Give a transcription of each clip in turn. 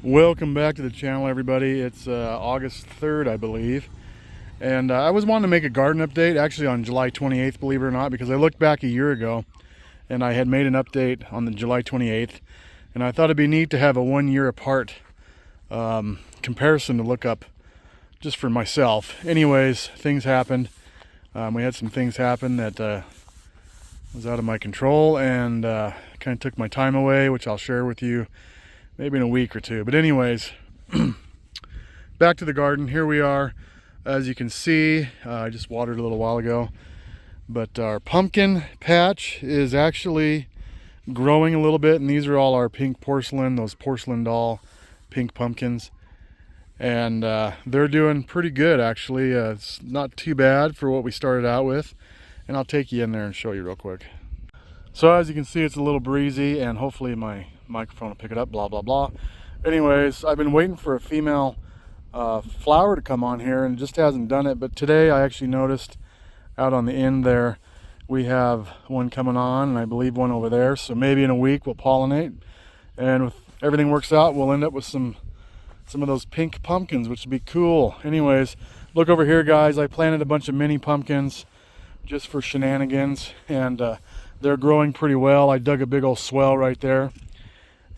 Welcome back to the channel, everybody. It's August 3rd, I believe, and I was wanting to make a garden update actually on July 28th, believe it or not, because I looked back a year ago and I had made an update on the July 28th, and I thought it'd be neat to have a 1 year apart comparison to look up just for myself. Anyways, things happened. We had some things happen that was out of my control and kind of took my time away, which I'll share with you maybe in a week or two. But anyways, back to the garden. Here we are. As you can see, I just watered a little while ago, but our pumpkin patch is actually growing a little bit, and these are all our pink porcelain, those porcelain doll pink pumpkins, and they're doing pretty good actually. It's not too bad for what we started out with, and I'll take you in there and show you real quick. So as you can see, it's a little breezy, and hopefully my microphone will pick it up, blah blah blah. Anyways, I've been waiting for a female flower to come on here, and it just hasn't done it. But today I actually noticed out on the end there we have one coming on, and I believe one over there. So maybe in a week we'll pollinate, and if everything works out, we'll end up with some of those pink pumpkins, which would be cool. Anyways, look over here, guys. I planted a bunch of mini pumpkins just for shenanigans, and they're growing pretty well. I dug a big old swell right there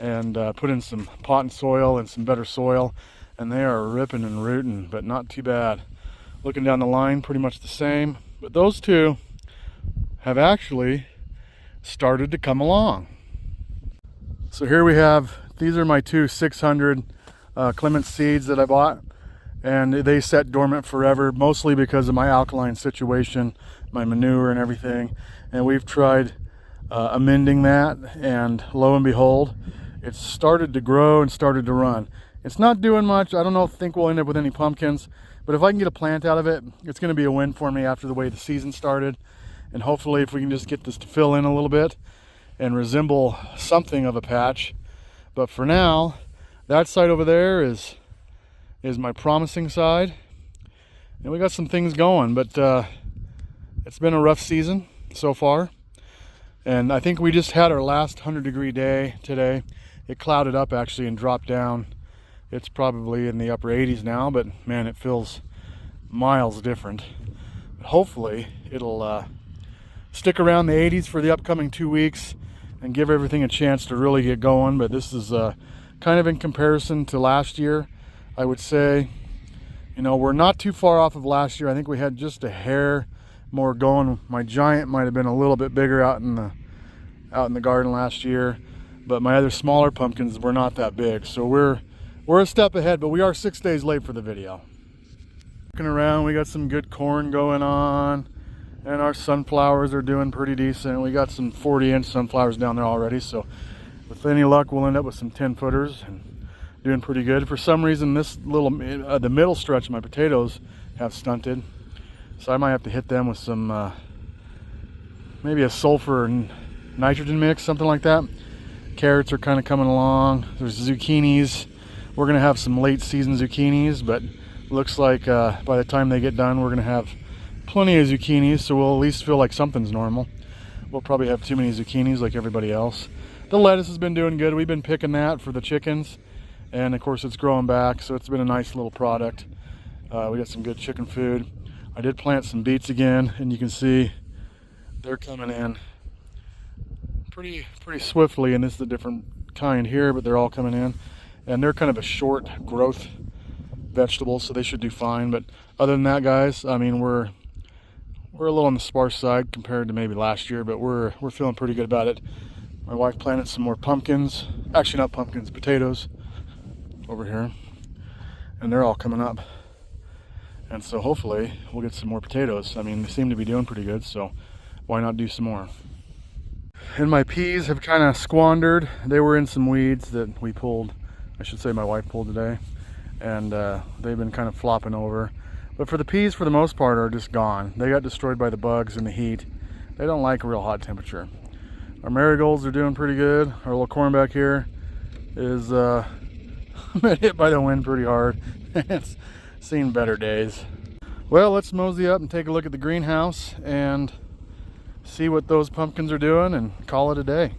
and put in some potting soil and some better soil, and they are ripping and rooting, but not too bad. Looking down the line, pretty much the same, but those two have actually started to come along. So here we have, these are my two 600 Clement seeds that I bought, and they sat dormant forever, mostly because of my alkaline situation, my manure and everything. And we've tried amending that, and lo and behold, it's started to grow and started to run. It's not doing much. I don't think we'll end up with any pumpkins, but if I can get a plant out of it, it's going to be a win for me after the way the season started. And hopefully if we can just get this to fill in a little bit and resemble something of a patch. But for now, that side over there is my promising side, and we got some things going, but it's been a rough season so far. And I think we just had our last 100-degree day today. It clouded up actually and dropped down. It's probably in the upper 80s now, but man, it feels miles different. But hopefully it'll stick around the 80s for the upcoming 2 weeks and give everything a chance to really get going. But this is kind of in comparison to last year, I would say, you know, we're not too far off of last year. I think we had just a hair more going. My giant might have been a little bit bigger out in the garden last year, but my other smaller pumpkins were not that big. So we're a step ahead, but we are 6 days late for the video. Looking around, we got some good corn going on, and our sunflowers are doing pretty decent. We got some 40-inch sunflowers down there already, so with any luck we'll end up with some 10-footers and doing pretty good. For some reason this little the middle stretch of my potatoes have stunted, so I might have to hit them with some maybe a sulfur and nitrogen mix, something like that. Carrots are kind of coming along. There's zucchinis. We're gonna have some late season zucchinis, but looks like by the time they get done we're gonna have plenty of zucchinis, so we'll at least feel like something's normal. We'll probably have too many zucchinis like everybody else. The lettuce has been doing good. We've been picking that for the chickens, and of course it's growing back, so it's been a nice little product. We got some good chicken food. I did plant some beets again, and you can see they're coming in pretty swiftly, and this is a different kind here, but they're all coming in, and they're kind of a short growth vegetable, so they should do fine. But other than that, guys, I mean, we're a little on the sparse side compared to maybe last year, but we're feeling pretty good about it. My wife planted some more pumpkins, actually not pumpkins, potatoes over here, and they're all coming up, and so hopefully we'll get some more potatoes. I mean, they seem to be doing pretty good, so why not do some more? And my peas have kind of squandered. They were in some weeds that we pulled, I should say my wife pulled today, and they've been kind of flopping over. But for the peas, for the most part, are just gone. They got destroyed by the bugs and the heat. They don't like a real hot temperature. Our marigolds are doing pretty good. Our little corn back here is been hit by the wind pretty hard. It's seen better days. Well, let's mosey up and take a look at the greenhouse and see what those pumpkins are doing and call it a day.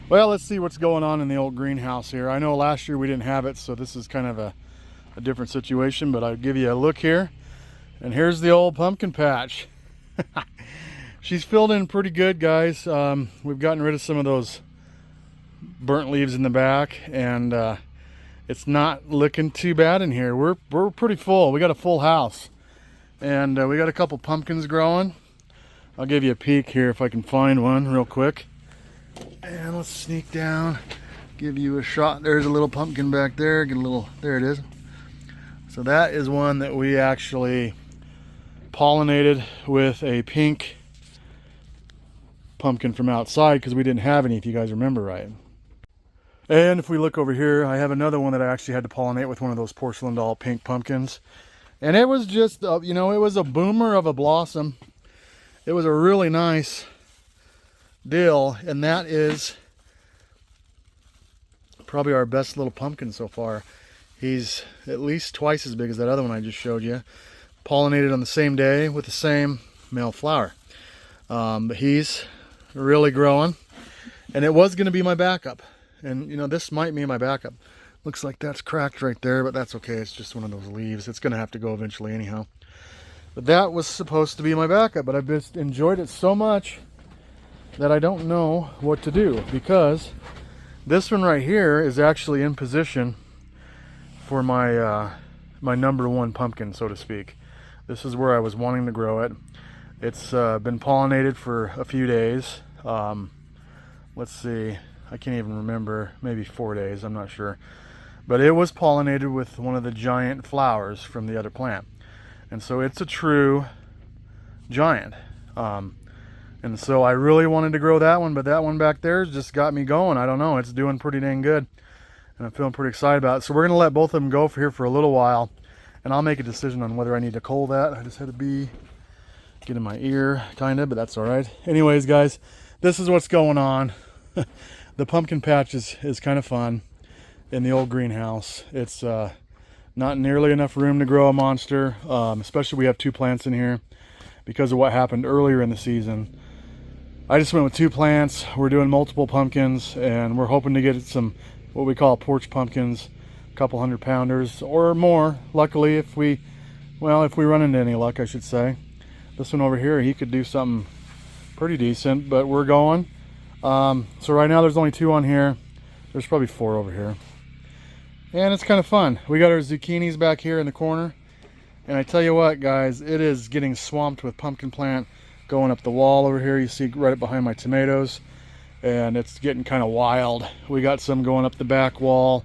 Well, let's see what's going on in the old greenhouse here. I know last year we didn't have it, so this is kind of a different situation, but I'll give you a look here. And here's the old pumpkin patch. She's filled in pretty good, guys. We've gotten rid of some of those burnt leaves in the back, and it's not looking too bad in here. We're pretty full. We got a full house, and we got a couple pumpkins growing. I'll give you a peek here if I can find one real quick. And let's sneak down, give you a shot. There's a little pumpkin back there. Get a little, there it is. So that is one that we actually pollinated with a pink pumpkin from outside because we didn't have any, if you guys remember right. And if we look over here, I have another one that I actually had to pollinate with one of those porcelain doll pink pumpkins. And it was just, you know, it was a boomer of a blossom. It was a really nice deal, and that is probably our best little pumpkin so far. He's at least twice as big as that other one I just showed you. Pollinated on the same day with the same male flower. But he's really growing, and it was going to be my backup. And you know, this might be my backup. Looks like that's cracked right there, but that's okay. It's just one of those leaves. It's going to have to go eventually anyhow. But that was supposed to be my backup, but I've just enjoyed it so much that I don't know what to do, because this one right here is actually in position for my my #1 pumpkin, so to speak. This is where I was wanting to grow it. It's been pollinated for a few days. Let's see, I can't even remember, maybe 4 days, I'm not sure. But it was pollinated with one of the giant flowers from the other plant. And so it's a true giant. And so I really wanted to grow that one, but that one back there just got me going. I don't know, it's doing pretty dang good. And I'm feeling pretty excited about it. So we're gonna let both of them go for here for a little while, and I'll make a decision on whether I need to cull that. I just had a bee get in my ear, kinda, but that's all right. Anyways, guys, this is what's going on. The pumpkin patch is kind of fun in the old greenhouse. It's not nearly enough room to grow a monster, especially we have 2 plants in here because of what happened earlier in the season. I just went with 2 plants. We're doing multiple pumpkins, and we're hoping to get some what we call porch pumpkins, a couple 100-pounders or more. Luckily, if we run into any luck, I should say. This one over here, he could do something pretty decent, but we're going. So right now there's only 2 on here. There's probably 4 over here. And it's kind of fun. We got our zucchinis back here in the corner. And I tell you what, guys, it is getting swamped with pumpkin plant going up the wall over here. You see right up behind my tomatoes. And it's getting kind of wild. We got some going up the back wall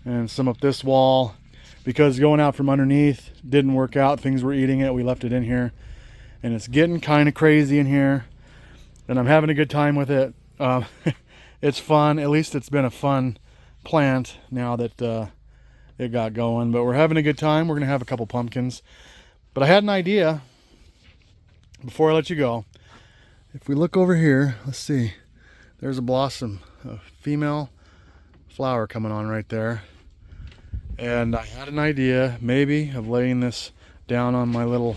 and some up this wall. Because going out from underneath didn't work out. Things were eating it. We left it in here. And it's getting kind of crazy in here. And I'm having a good time with it. It's fun. At least it's been a fun plant now that it got going. But we're having a good time. We're going to have a couple pumpkins. But I had an idea before I let you go. If we look over here, let's see. There's a blossom, a female flower coming on right there. And I had an idea maybe of laying this down on my little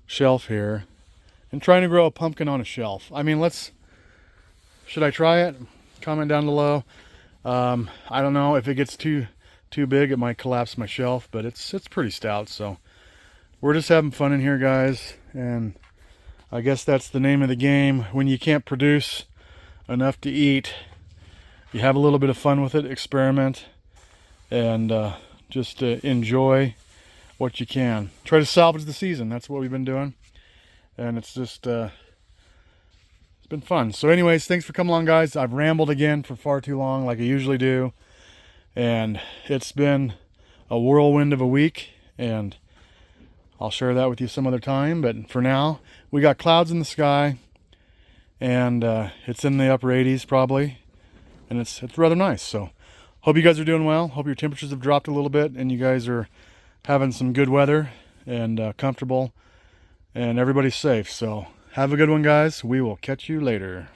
shelf here and trying to grow a pumpkin on a shelf. I mean, should I try it? Comment down below. I don't know, if it gets too big, it might collapse my shelf, but it's pretty stout. So we're just having fun in here, guys. And I guess that's the name of the game. When you can't produce enough to eat, you have a little bit of fun with it, experiment, and just enjoy what you can. Try to salvage the season. That's what we've been doing. And it's just it's been fun. So anyways, thanks for coming along, guys. I've rambled again for far too long, like I usually do, and it's been a whirlwind of a week, and I'll share that with you some other time. But for now, we got clouds in the sky, and it's in the upper 80s probably, and it's rather nice. So hope you guys are doing well. Hope your temperatures have dropped a little bit and you guys are having some good weather and comfortable, and everybody's safe. So have a good one, guys. We will catch you later.